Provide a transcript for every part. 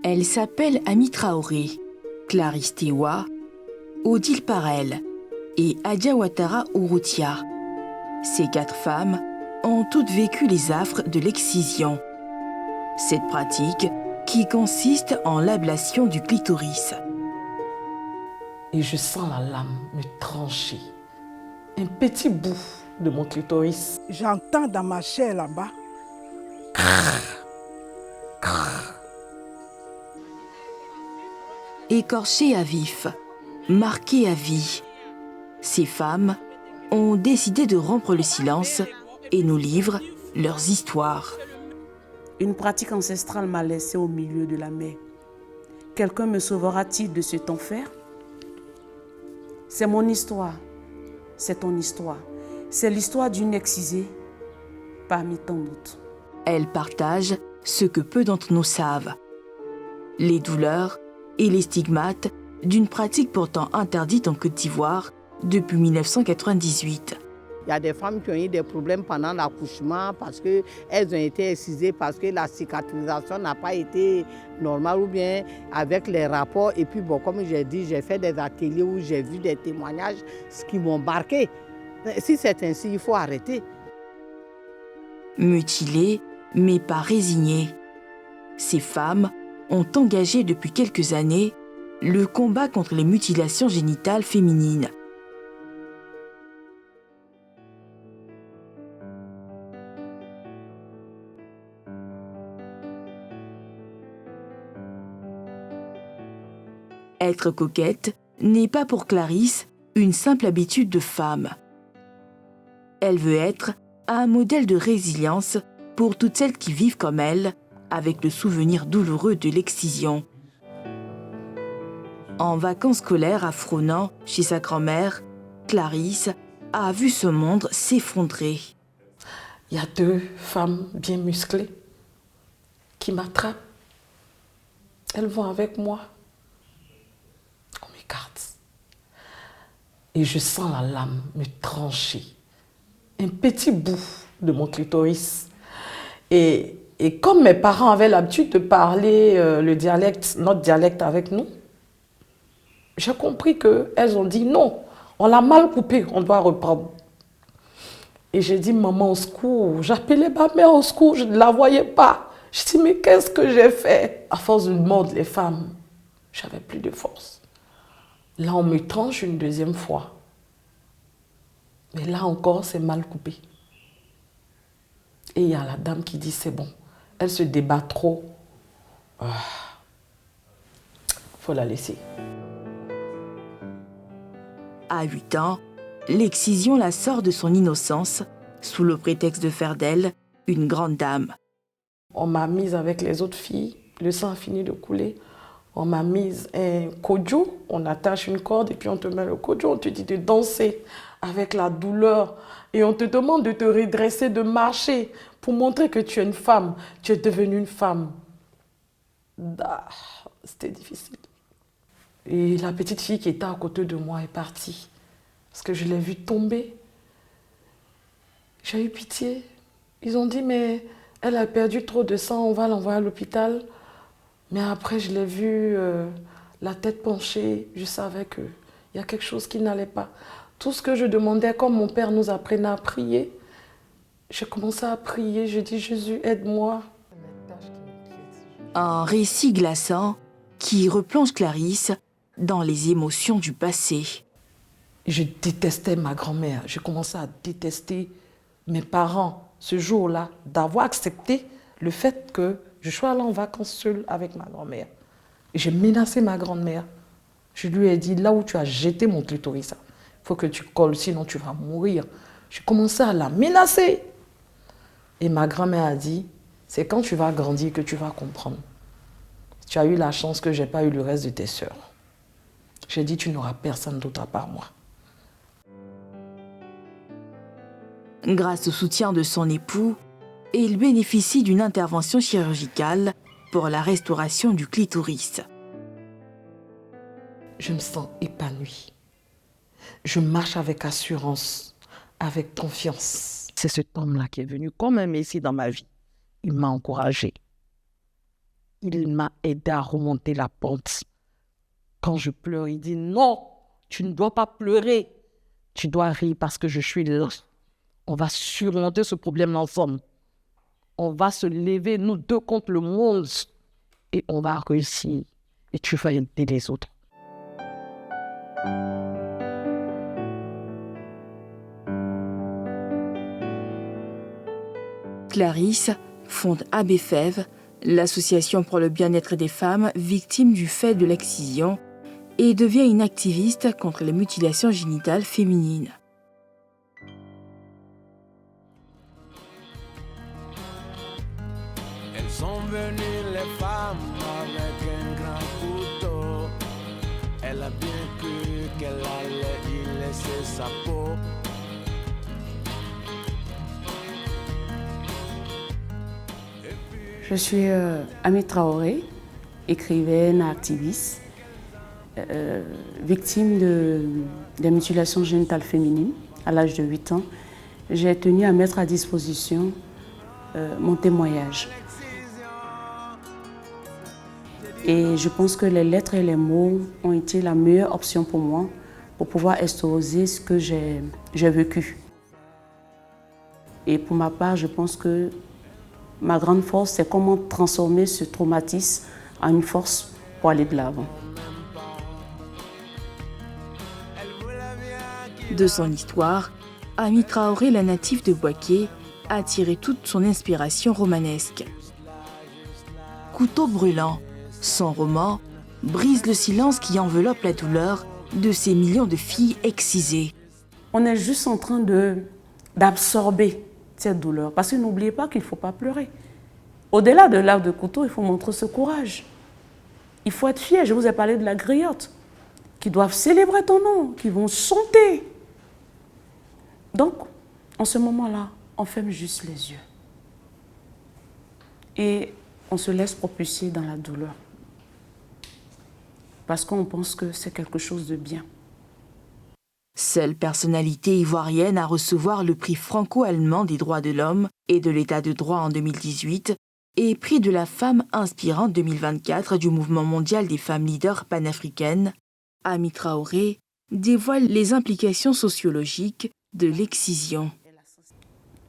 Elle s'appelle Ami Traoré, Clarisse Tewa, Odile Parel et Adia Ouattara Ouroutia. Ces 4 femmes ont toutes vécu les affres de l'excision. Cette pratique qui consiste en l'ablation du clitoris. Et je sens la lame me trancher. Un petit bout de mon clitoris. J'entends dans ma chair là-bas. Écorchées à vif, marquées à vie, ces femmes ont décidé de rompre le silence et nous livrent leurs histoires. Une pratique ancestrale m'a laissée au milieu de la mer. Quelqu'un me sauvera-t-il de cet enfer? C'est mon histoire, c'est ton histoire. C'est l'histoire d'une excisée parmi tant d'autres. Elle partage ce que peu d'entre nous savent. Les douleurs et les stigmates d'une pratique pourtant interdite en Côte d'Ivoire depuis 1998. Il y a des femmes qui ont eu des problèmes pendant l'accouchement parce qu'elles ont été excisées, parce que la cicatrisation n'a pas été normale ou bien avec les rapports. Et puis bon, comme j'ai dit, j'ai fait des ateliers où j'ai vu des témoignages qui m'ont marqué. Si c'est ainsi, il faut arrêter. Mutilées, mais pas résignées, ces femmes ont engagé depuis quelques années le combat contre les mutilations génitales féminines. Être coquette n'est pas pour Clarisse une simple habitude de femme. Elle veut être un modèle de résilience pour toutes celles qui vivent comme elle, avec le souvenir douloureux de l'excision. En vacances scolaires à Fronan, chez sa grand-mère, Clarisse a vu ce monde s'effondrer. Il y a 2 femmes bien musclées qui m'attrapent. Elles vont avec moi. On m'écarte. Et je sens la lame me trancher. Un petit bout de mon clitoris. Et comme mes parents avaient l'habitude de parler notre dialecte avec nous, j'ai compris qu'elles ont dit non, on l'a mal coupé, on doit reprendre. Et j'ai dit maman au secours, j'appelais ma mère au secours, je ne la voyais pas. Je dis mais qu'est-ce que j'ai fait? À force de mordre les femmes, j'avais plus de force. Là on me tranche une 2e fois. Mais là encore c'est mal coupé. Et il y a la dame qui dit c'est bon, elle se débat trop. Faut la laisser. À 8 ans, l'excision la sort de son innocence sous le prétexte de faire d'elle une grande dame. On m'a mise avec les autres filles, le sang a fini de couler. On m'a mise un kojo, on attache une corde et puis on te met le kojo, on te dit de danser avec la douleur et on te demande de te redresser, de marcher pour montrer que tu es une femme, tu es devenue une femme. C'était difficile. Et la petite fille qui était à côté de moi est partie parce que je l'ai vue tomber. J'ai eu pitié. Ils ont dit mais elle a perdu trop de sang, on va l'envoyer à l'hôpital. Mais après, je l'ai vue, la tête penchée. Je savais qu'il y a quelque chose qui n'allait pas. Tout ce que je demandais, comme mon père nous apprenait à prier, j'ai commencé à prier. Je dis, Jésus, aide-moi. Un récit glaçant qui replonge Clarisse dans les émotions du passé. Je détestais ma grand-mère. J'ai commencé à détester mes parents ce jour-là, d'avoir accepté le fait que je suis allée en vacances seule avec ma grand-mère. J'ai menacé ma grand-mère. Je lui ai dit, là où tu as jeté mon clitoris, il faut que tu colles, sinon tu vas mourir. J'ai commencé à la menacer. Et ma grand-mère a dit, c'est quand tu vas grandir que tu vas comprendre. Tu as eu la chance que je n'ai pas eu le reste de tes sœurs. J'ai dit, tu n'auras personne d'autre à part moi. Grâce au soutien de son époux, il bénéficie d'une intervention chirurgicale pour la restauration du clitoris. Je me sens épanouie. Je marche avec assurance, avec confiance. C'est cet homme-là qui est venu comme un messie dans ma vie. Il m'a encouragée. il m'a aidé à remonter la pente. Quand je pleure, il dit non, tu ne dois pas pleurer. Tu dois rire parce que je suis là. On va surmonter ce problème ensemble. On va se lever, nous deux, contre le monde. Et on va réussir. Et tu vas aider les autres. Clarisse fonde Abbé Fève, l'association pour le bien-être des femmes victimes du fait de l'excision, et devient une activiste contre les mutilations génitales féminines. Elles sont venues les femmes avec un grand couteau. Elle a bien cru qu'elle allait y laisser sa peau. Je suis Ami Traoré, écrivaine, activiste, victime des mutilations génitales féminines à l'âge de 8 ans. J'ai tenu à mettre à disposition mon témoignage. Et je pense que les lettres et les mots ont été la meilleure option pour moi pour pouvoir exposer ce que j'ai vécu. Et pour ma part, je pense que ma grande force, c'est comment transformer ce traumatisme en une force pour aller de l'avant. De son histoire, Ami Traoré, la native de Bouaké, a tiré toute son inspiration romanesque. Couteau brûlant, son roman brise le silence qui enveloppe la douleur de ces millions de filles excisées. On est juste en train d'absorber cette douleur. Parce que n'oubliez pas qu'il ne faut pas pleurer. Au-delà de l'arme de couteau, il faut montrer ce courage. Il faut être fier. Je vous ai parlé de la griotte, qui doivent célébrer ton nom, qui vont chanter. Donc, en ce moment-là, on ferme juste les yeux. Et on se laisse propulser dans la douleur. Parce qu'on pense que c'est quelque chose de bien. Seule personnalité ivoirienne à recevoir le prix franco-allemand des droits de l'homme et de l'état de droit en 2018 et prix de la femme inspirante 2024 du mouvement mondial des femmes leaders panafricaines, Ami Traoré dévoile les implications sociologiques de l'excision.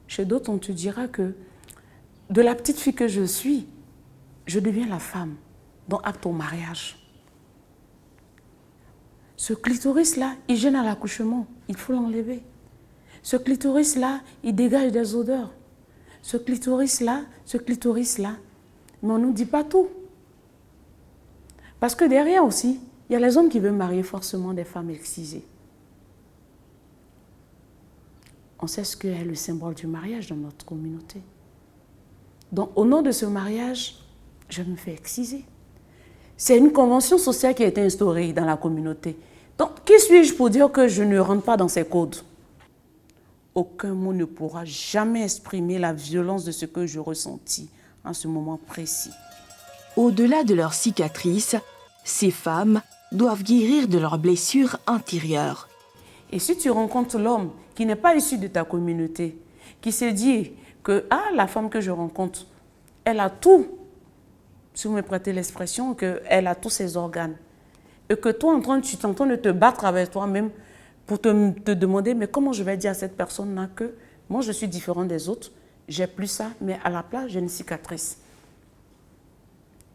Chez d'autres, on te dira que de la petite fille que je suis, je deviens la femme dont acte au mariage. Ce clitoris-là, il gêne à l'accouchement, il faut l'enlever. Ce clitoris-là, il dégage des odeurs. Ce clitoris-là, mais on ne nous dit pas tout. Parce que derrière aussi, il y a les hommes qui veulent marier forcément des femmes excisées. On sait ce qu'est le symbole du mariage dans notre communauté. Donc, au nom de ce mariage, je me fais exciser. C'est une convention sociale qui a été instaurée dans la communauté. Donc, qui suis-je pour dire que je ne rentre pas dans ces codes? Aucun mot ne pourra jamais exprimer la violence de ce que je ressentis en ce moment précis. Au-delà de leurs cicatrices, ces femmes doivent guérir de leurs blessures intérieures. Et si tu rencontres l'homme qui n'est pas issu de ta communauté, qui se dit que la femme que je rencontre, elle a tout, si vous me prêtez l'expression, qu'elle a tous ses organes, et que toi, tu es en train de te battre avec toi-même pour te demander, mais comment je vais dire à cette personne-là que moi, je suis différent des autres, j'ai plus ça, mais à la place, j'ai une cicatrice.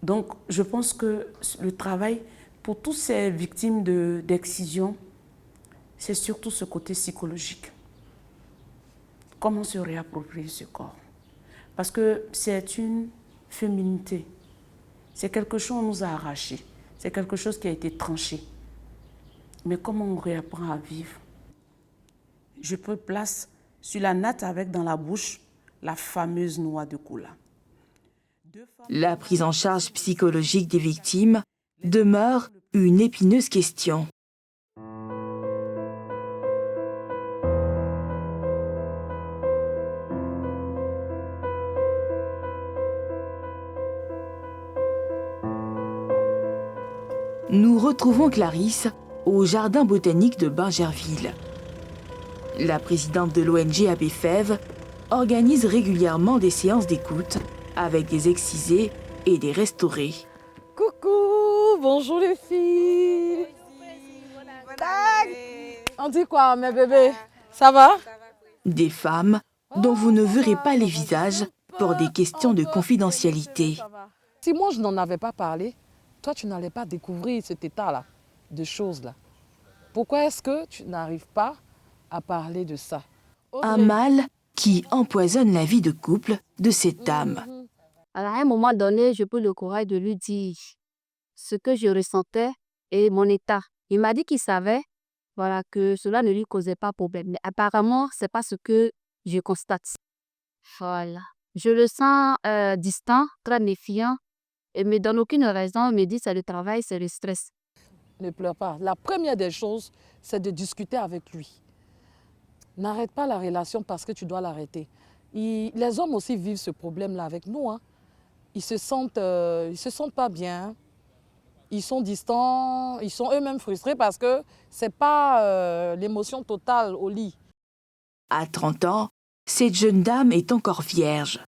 Donc, je pense que le travail pour toutes ces victimes d'excision, c'est surtout ce côté psychologique. Comment se réapproprier ce corps? Parce que c'est une féminité. C'est quelque chose qu'on nous a arraché. C'est quelque chose qui a été tranché. Mais comment on réapprend à vivre? Je peux place sur la natte avec dans la bouche la fameuse noix de cola. La prise en charge psychologique des victimes demeure une épineuse question. Nous retrouvons Clarisse au jardin botanique de Bingerville. La présidente de l'ONG Abbé Fève organise régulièrement des séances d'écoute avec des excisés et les restaurer. Coucou, bonjour les filles. Tac. On dit quoi, mes bébés? Ça va? Des femmes dont vous ne verrez pas les visages pour des questions de confidentialité. Si moi je n'en avais pas parlé, toi tu n'allais pas découvrir cet état-là de choses-là. Pourquoi est-ce que tu n'arrives pas à parler de ça? Un mal qui empoisonne la vie de couple de cette dame. Alors, à un moment donné, j'ai pris le courage de lui dire ce que je ressentais et mon état. Il m'a dit qu'il savait, voilà, que cela ne lui causait pas problème. Mais apparemment, ce n'est pas ce que je constate. Voilà. Je le sens distant, très méfiant. Et me donne aucune raison. Il me dit c'est le travail, c'est le stress. Ne pleure pas. La première des choses, c'est de discuter avec lui. N'arrête pas la relation parce que tu dois l'arrêter. Les hommes aussi vivent ce problème-là avec nous. Hein. Ils se sentent pas bien. Ils sont distants. Ils sont eux-mêmes frustrés parce que ce n'est pas l'émotion totale au lit. À 30 ans, cette jeune dame est encore vierge.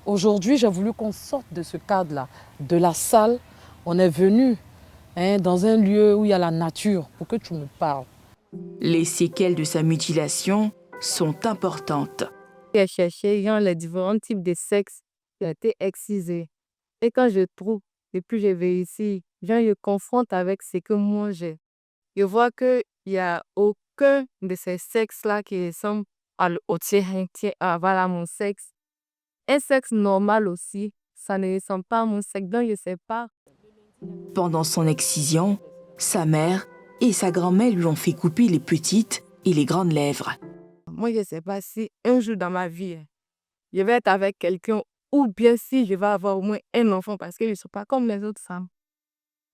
Aujourd'hui, j'ai voulu qu'on sorte de ce cadre-là, de la salle. On est venu dans un lieu où il y a la nature pour que tu me parles. Les séquelles de sa mutilation sont importantes. J'ai cherché les différents types de sexe qui ont été excisés. Et quand je trouve, et puis je vais ici, je confronte avec ce que moi j'ai. Je vois qu'il n'y a aucun de ces sexes-là qui ressemble au tien, à mon sexe. Un sexe normal aussi, ça ne ressemble pas à mon sexe, donc je ne sais pas. Pendant son excision, sa mère et sa grand-mère lui ont fait couper les petites et les grandes lèvres. Moi, je ne sais pas si un jour dans ma vie, je vais être avec quelqu'un ou bien si je vais avoir au moins un enfant parce que je ne suis pas comme les autres femmes.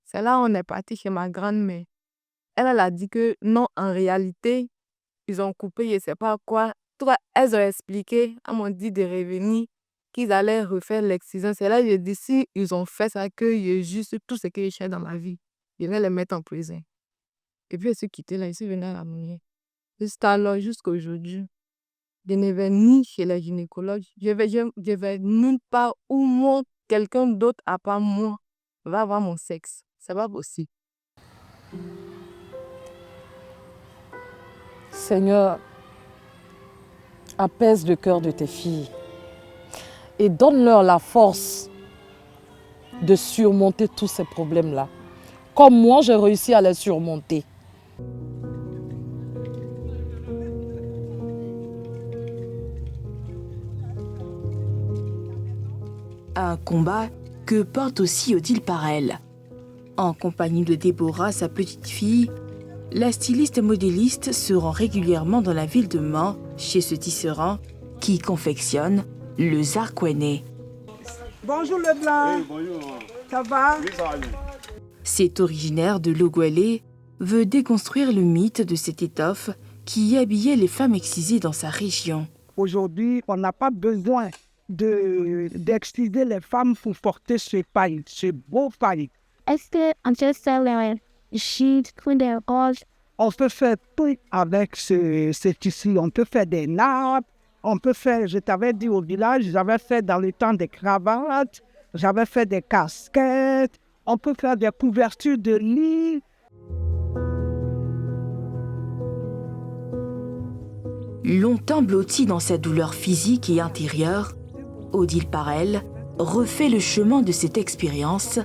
C'est là où on est parti chez ma grand-mère. Elle a dit que non, en réalité, ils ont coupé, je ne sais pas quoi. Elles ont expliqué, elles m'ont dit de revenir, qu'ils allaient refaire l'excision. C'est là que je dis, si ils ont fait ça, que je juste tout ce que je cherche dans ma vie. Je vais les mettre en prison. Et puis, je suis quittée là, je suis venue à la monnaie. Juste alors, jusqu'à aujourd'hui, je ne vais ni chez les gynécologues, je vais nulle part où quelqu'un d'autre à part moi va avoir mon sexe. C'est pas possible. Seigneur, apaise le cœur de tes filles et donne-leur la force de surmonter tous ces problèmes-là, comme moi j'ai réussi à les surmonter. Un combat que porte aussi Odile Parel. En compagnie de Déborah, sa petite fille, la styliste modéliste se rend régulièrement dans la ville de Mans chez ce tisserand qui confectionne le zarkouéné. Bonjour Leblanc. Oui, bonjour. Ça va? Oui, ça va. Cet originaire de Logualé veut déconstruire le mythe de cette étoffe qui habillait les femmes excisées dans sa région. Aujourd'hui, on n'a pas besoin d'exciser les femmes pour porter ce paille, ce beau paille. Est-ce qu'on peut faire les sheets, des roches? On peut faire tout avec ce tissu. On peut faire des nappes, on peut faire, je t'avais dit au village, j'avais fait dans le temps des cravates, j'avais fait des casquettes, on peut faire des couvertures de lit. Longtemps blottie dans sa douleur physique et intérieure, Odile Parel refait le chemin de cette expérience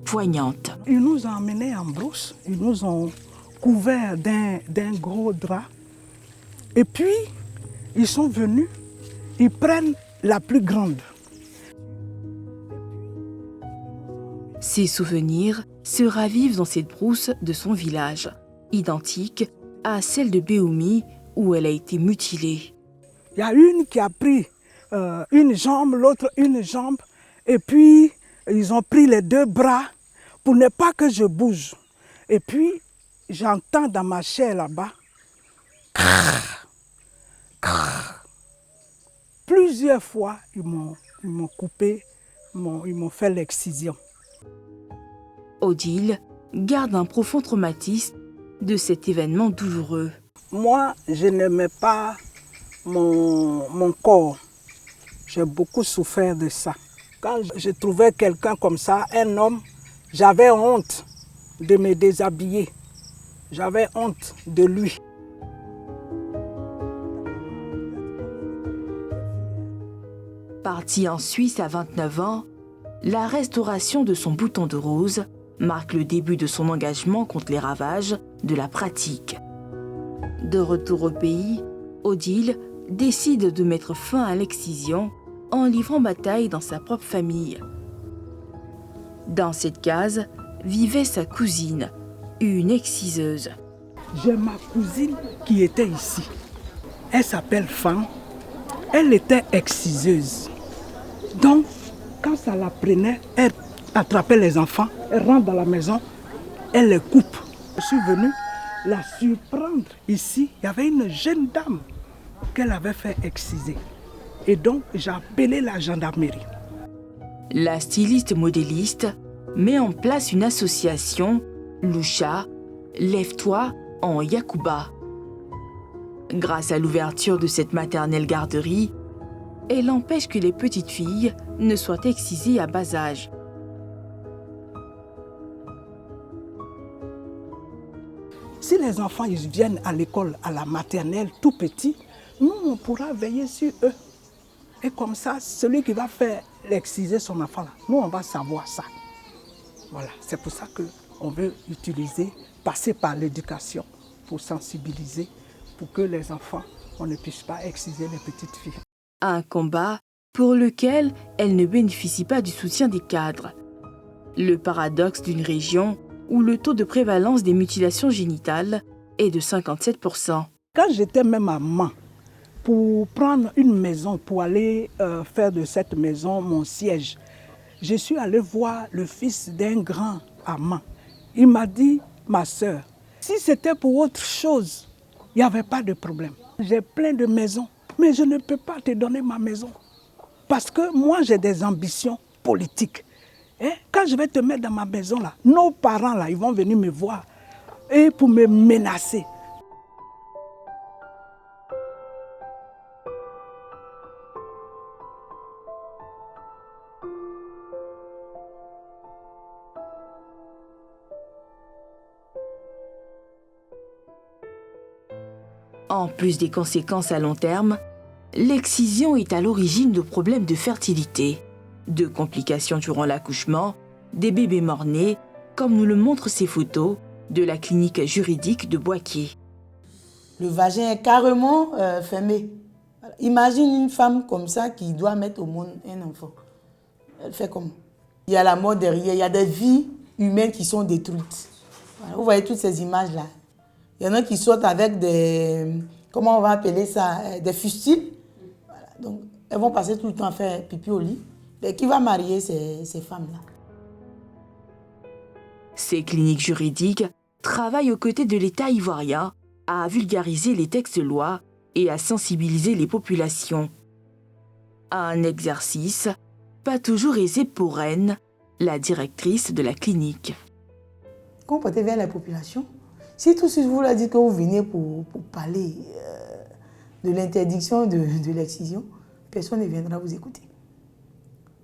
poignante. Ils nous ont emmenés en brousse, ils nous ont couverts d'un gros drap. Et puis, ils sont venus, ils prennent la plus grande. Ses souvenirs se ravivent dans cette brousse de son village, identique à celle de Béoumi où elle a été mutilée. Il y a une qui a pris une jambe, l'autre une jambe, et puis ils ont pris les deux bras pour ne pas que je bouge. Et puis j'entends dans ma chair là-bas, plusieurs fois ils m'ont coupé, ils m'ont fait l'excision. Odile garde un profond traumatisme de cet événement douloureux. Moi, je n'aimais pas mon corps. J'ai beaucoup souffert de ça. Quand je trouvais quelqu'un comme ça, un homme, j'avais honte de me déshabiller. J'avais honte de lui. Parti en Suisse à 29 ans, la restauration de son bouton de rose marque le début de son engagement contre les ravages de la pratique. De retour au pays, Odile décide de mettre fin à l'excision en livrant bataille dans sa propre famille. Dans cette case vivait sa cousine, une exciseuse. J'ai ma cousine qui était ici. Elle s'appelle Fan. Elle était exciseuse. Donc, quand ça la prenait, elle attrapait les enfants, elle rentre dans la maison, elle les coupe. Je suis venue la surprendre ici. Il y avait une jeune dame qu'elle avait fait exciser. Et donc, j'ai appelé la gendarmerie. La styliste modéliste met en place une association, Loucha, Lève-toi en Yacouba. Grâce à l'ouverture de cette maternelle garderie, elle empêche que les petites filles ne soient excisées à bas âge. Si les enfants ils viennent à l'école, à la maternelle, tout petits, nous, on pourra veiller sur eux. Et comme ça, celui qui va faire exciser son enfant, là, nous, on va savoir ça. Voilà, c'est pour ça qu'on veut passer par l'éducation pour sensibiliser, pour que les enfants, on ne puisse pas exciser les petites filles. Un combat pour lequel elle ne bénéficie pas du soutien des cadres. Le paradoxe d'une région où le taux de prévalence des mutilations génitales est de 57%. Quand j'étais même à Mans, pour prendre une maison, pour aller faire de cette maison mon siège, je suis allé voir le fils d'un grand à Mans. Il m'a dit, ma sœur, si c'était pour autre chose, il n'y avait pas de problème. J'ai plein de maisons, mais je ne peux pas te donner ma maison. Parce que moi, j'ai des ambitions politiques. Et quand je vais te mettre dans ma maison, là, nos parents, là, ils vont venir me voir et pour me menacer. En plus des conséquences à long terme, l'excision est à l'origine de problèmes de fertilité, de complications durant l'accouchement, des bébés morts-nés, comme nous le montrent ces photos de la clinique juridique de Boaké. Le vagin est carrément fermé. Voilà. Imagine une femme comme ça qui doit mettre au monde un enfant. Elle fait comment? Il y a la mort derrière, il y a des vies humaines qui sont détruites. Voilà. Vous voyez toutes ces images-là. Il y en a qui sortent avec des, comment on va appeler ça, des fustiles. Voilà. Donc, elles vont passer tout le temps à faire pipi au lit. Mais qui va marier ces femmes-là? Ces cliniques juridiques travaillent aux côtés de l'État ivoirien à vulgariser les textes de loi et à sensibiliser les populations. Un exercice pas toujours aisé pour Reine, la directrice de la clinique. Comportez vers la population. Si tout ce que vous leur dites que vous venez pour parler de l'interdiction de l'excision, personne ne viendra vous écouter.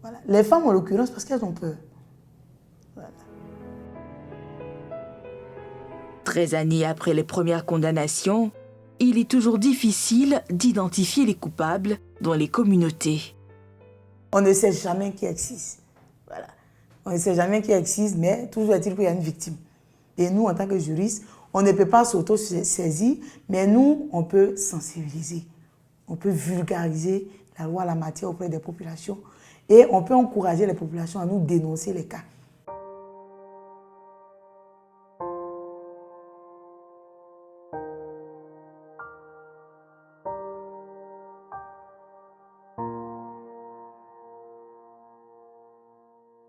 Voilà. Les femmes, en l'occurrence, parce qu'elles ont peur. Voilà. 13 années après les premières condamnations, il est toujours difficile d'identifier les coupables dans les communautés. On ne sait jamais qui excise. Voilà. On ne sait jamais qui excise, mais toujours est-il qu'il y a une victime. Et nous, en tant que juristes, on ne peut pas s'auto-saisir, mais nous, on peut sensibiliser. On peut vulgariser la loi en la matière auprès des populations et on peut encourager les populations à nous dénoncer les cas.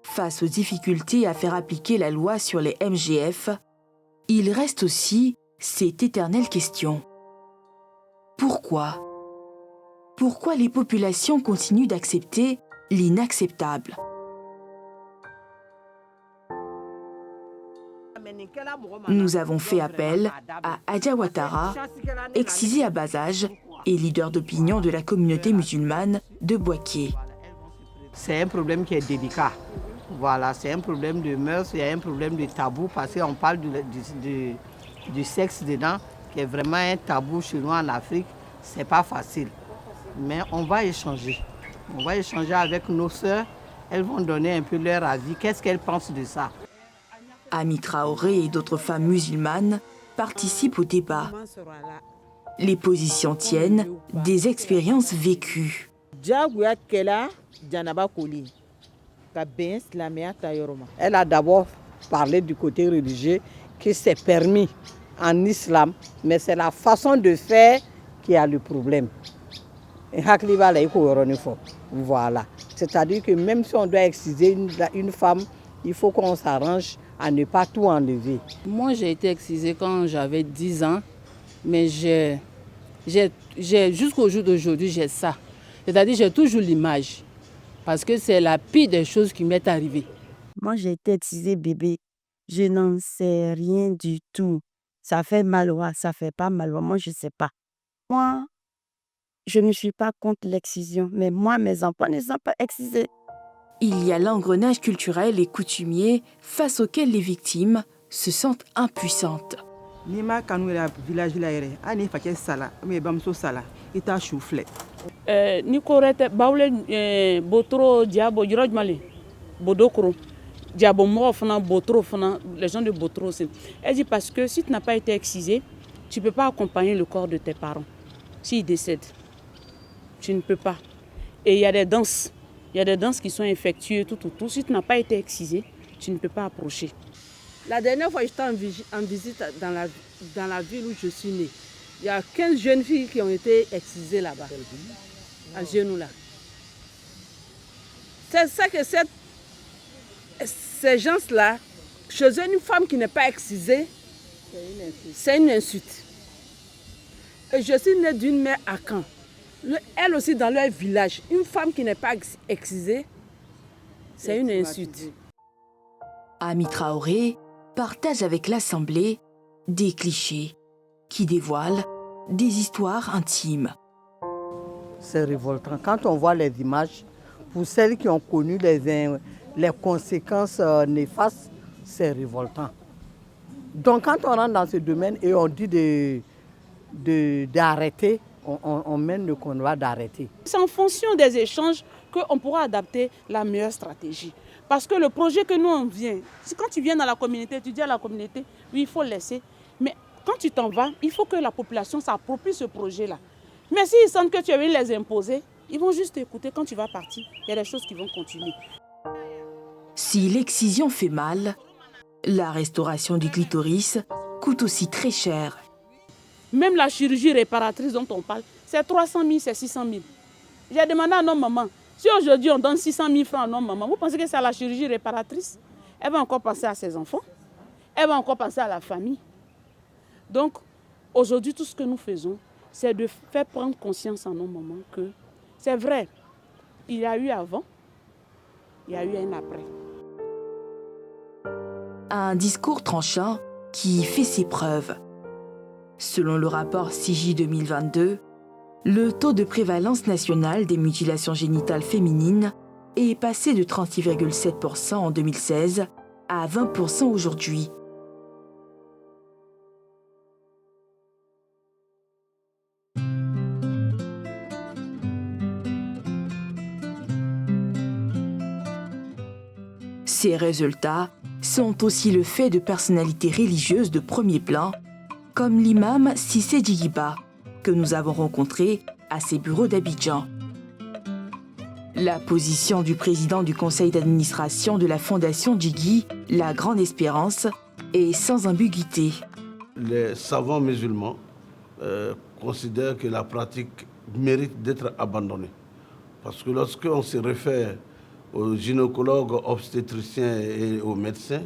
Face aux difficultés à faire appliquer la loi sur les MGF, il reste aussi cette éternelle question. Pourquoi? Pourquoi les populations continuent d'accepter l'inacceptable? Nous avons fait appel à Adja Ouattara, excisée à bas âge et leader d'opinion de la communauté musulmane de Boaké. C'est un problème qui est délicat. Voilà, c'est un problème de mœurs, il y a un problème de tabou parce qu'on parle du sexe dedans, qui est vraiment un tabou chez nous en Afrique. C'est pas facile. Mais on va échanger. On va échanger avec nos sœurs. Elles vont donner un peu leur avis. Qu'est-ce qu'elles pensent de ça? Ami Traoré et d'autres femmes musulmanes participent au débat. Les positions tiennent des expériences vécues. Elle a d'abord parlé du côté religieux qui s'est permis en islam, mais c'est la façon de faire qui a le problème. Voilà. C'est-à-dire que même si on doit exciser une femme, il faut qu'on s'arrange à ne pas tout enlever. Moi, j'ai été excisée quand j'avais 10 ans, mais jusqu'au jour d'aujourd'hui, j'ai ça. C'est-à-dire j'ai toujours l'image, parce que c'est la pire des choses qui m'est arrivée. Moi, j'ai été excisée bébé. Je n'en sais rien du tout. Ça fait mal, ouais, ça fait pas mal. Moi, je ne sais pas. Moi, je ne suis pas contre l'excision, mais moi, mes enfants ne sont pas excisés. Il y a l'engrenage culturel et coutumier face auquel les victimes se sentent impuissantes. Les gens de Botro aussi. Elle dit parce que si tu n'as pas été excisé, tu ne peux pas accompagner le corps de tes parents. S'ils décèdent, tu ne peux pas. Et il y a des danses. Il y a des danses qui sont effectuées tout. Si tu n'as pas été excisé, tu ne peux pas approcher. La dernière fois, j'étais en visite dans la ville où je suis née. Il y a 15 jeunes filles qui ont été excisées là-bas, à genoux là. C'est ça que ces gens-là, chez eux, une femme qui n'est pas excisée, c'est une insulte. Et je suis née d'une mère à Caen. Elle aussi dans leur village, une femme qui n'est pas excisée, c'est une insulte. Ami Traoré partage avec l'Assemblée des clichés qui dévoilent des histoires intimes. C'est révoltant. Quand on voit les images, pour celles qui ont connu les conséquences néfastes, c'est révoltant. Donc quand on rentre dans ce domaine et on dit d'arrêter, on mène le combat d'arrêter. C'est en fonction des échanges qu'on pourra adapter la meilleure stratégie. Parce que le projet que nous on vient, quand tu viens dans la communauté, tu dis à la communauté, oui, il faut laisser. Mais quand tu t'en vas, il faut que la population s'approprie ce projet-là. Mais s'ils sentent que tu es venu les imposer, ils vont juste écouter. Quand tu vas partir, il y a des choses qui vont continuer. Si l'excision fait mal, la restauration du clitoris coûte aussi très cher. Même la chirurgie réparatrice dont on parle, c'est 300 000, c'est 600 000. J'ai demandé à nos mamans, si aujourd'hui on donne 600 000 francs à nos mamans, vous pensez que c'est la chirurgie réparatrice? Elle va encore penser à ses enfants, elle va encore penser à la famille. Donc, aujourd'hui, tout ce que nous faisons, c'est de faire prendre conscience à nos mamans que c'est vrai, il y a eu avant, il y a eu un après. Un discours tranchant qui fait ses preuves. Selon le rapport CIGI 2022, le taux de prévalence nationale des mutilations génitales féminines est passé de 36,7% en 2016 à 20% aujourd'hui. Ces résultats sont aussi le fait de personnalités religieuses de premier plan, comme l'imam Cissé Djigiba, que nous avons rencontré à ses bureaux d'Abidjan. La position du président du conseil d'administration de la fondation Djigui, La Grande Espérance, est sans ambiguïté. Les savants musulmans considèrent que la pratique mérite d'être abandonnée. Parce que lorsqu'on se réfère aux gynécologues, obstétriciens et aux médecins,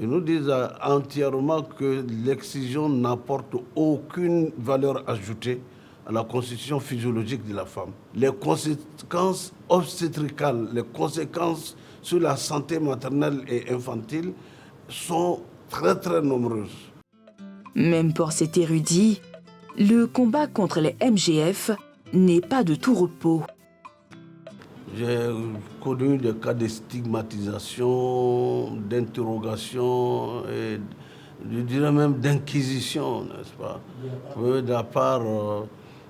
ils nous disent entièrement que l'excision n'apporte aucune valeur ajoutée à la constitution physiologique de la femme. Les conséquences obstétricales, les conséquences sur la santé maternelle et infantile sont très très nombreuses. Même pour cet érudit, le combat contre les MGF n'est pas de tout repos. J'ai connu des cas de stigmatisation, d'interrogation et je dirais même d'inquisition, n'est-ce pas, de la part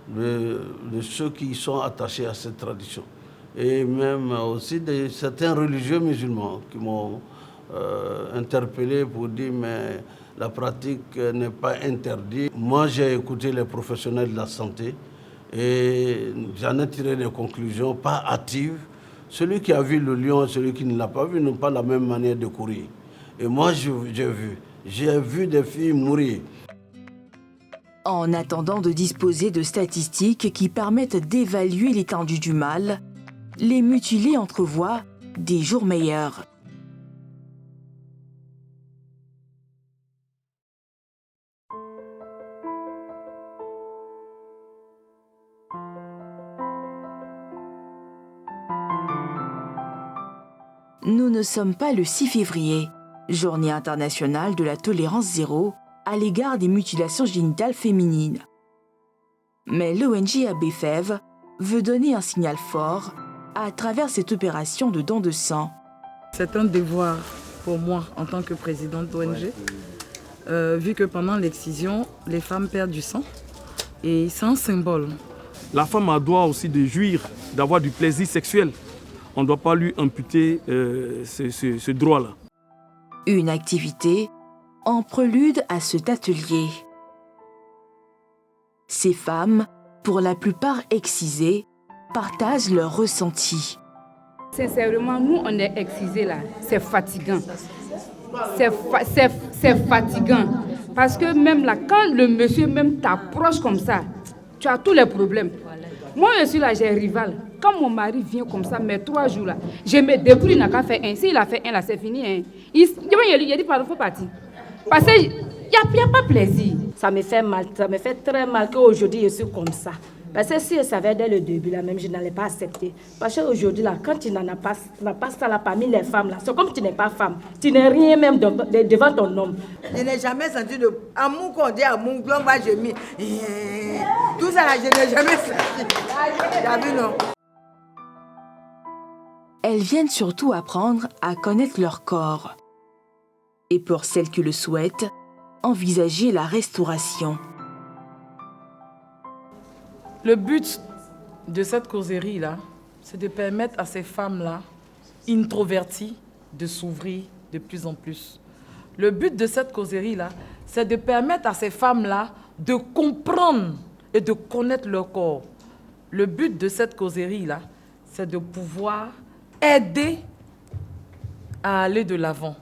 de ceux qui sont attachés à cette tradition. Et même aussi de certains religieux musulmans qui m'ont interpellé pour dire mais la pratique n'est pas interdite. Moi, j'ai écouté les professionnels de la santé et j'en ai tiré des conclusions pas hâtives. Celui qui a vu le lion et celui qui ne l'a pas vu n'ont pas la même manière de courir. Et moi, j'ai vu des filles mourir. En attendant de disposer de statistiques qui permettent d'évaluer l'étendue du mal, les mutilés entrevoient des jours meilleurs. Nous ne sommes pas le 6 février, journée internationale de la tolérance zéro à l'égard des mutilations génitales féminines. Mais l'ONG Abbé Fève veut donner un signal fort à travers cette opération de don de sang. C'est un devoir pour moi en tant que présidente d'ONG, vu que pendant l'excision, les femmes perdent du sang et c'est un symbole. La femme a droit aussi de jouir, d'avoir du plaisir sexuel. On ne doit pas lui imputer ce droit-là. Une activité en prélude à cet atelier. Ces femmes, pour la plupart excisées, partagent leurs ressentis. Sincèrement, nous, on est excisés là. C'est fatigant. C'est fatigant. Parce que même là, quand le monsieur même t'approche comme ça, tu as tous les problèmes. Moi, je suis là, j'ai un rival. Quand mon mari vient comme ça, mes 3 jours là, je me débrouille, il n'a qu'à faire un. S'il a fait un là, c'est fini. Hein. Il dit, pardon, il faut partir. Parce qu'il n'y a pas plaisir. Ça me fait mal, ça me fait très mal qu'aujourd'hui je suis comme ça. Parce que si je savais dès le début, là, même je n'allais pas accepter. Parce qu'aujourd'hui, là, quand tu n'as pas ça là, parmi les femmes, là, c'est comme tu n'es pas femme. Tu n'es rien même devant ton homme. Je n'ai jamais senti de amour qu'on dit amour, blanc, moi je mis. Tout ça là, je n'ai jamais senti. T'as vu, non? Elles viennent surtout apprendre à connaître leur corps. Et pour celles qui le souhaitent, envisager la restauration. Le but de cette causerie-là, c'est de permettre à ces femmes-là, introverties, de s'ouvrir de plus en plus. Le but de cette causerie-là, c'est de permettre à ces femmes-là de comprendre et de connaître leur corps. Le but de cette causerie-là, c'est de pouvoir aider à aller de l'avant.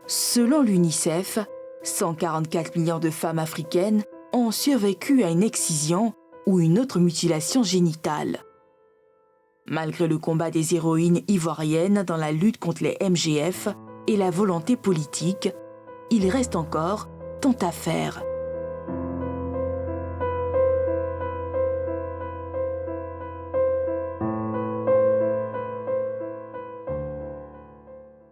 Selon l'UNICEF, 144 millions de femmes africaines ont survécu à une excision ou une autre mutilation génitale. Malgré le combat des héroïnes ivoiriennes dans la lutte contre les MGF et la volonté politique, il reste encore tant à faire.